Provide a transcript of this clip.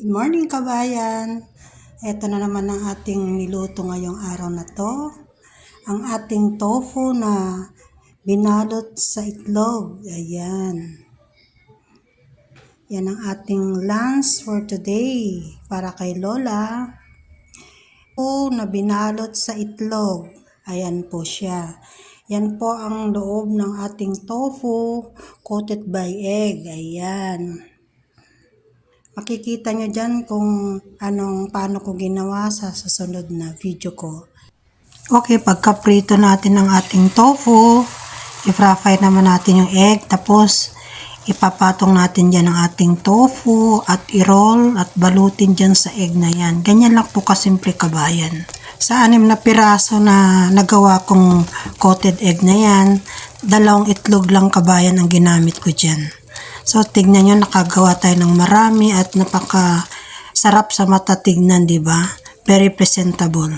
Morning kabayan! Ito na naman ang ating niluto ngayong araw na to. Ang ating tofu na binalot sa itlog. Ayan. Yan ang ating lunch for today. Para kay Lola. Tofu na binalot sa itlog. Ayan po siya. Yan po ang loob ng ating tofu coated by egg. Ayan. Makikita nyo dyan kung paano ko ginawa sa susunod na video ko. Okay, pagka-prito natin ang ating tofu, i-fry naman natin yung egg, tapos ipapatong natin dyan ang ating tofu at i-roll at balutin dyan sa egg na yan. Ganyan lang po kasimple kabayan. Sa 6 na piraso na nagawa kong coated egg na yan, 2 itlog lang kabayan ang ginamit ko dyan. So, tignan nyo, nakagawa tayo ng marami at napaka sarap sa mata tignan, di ba? Very presentable.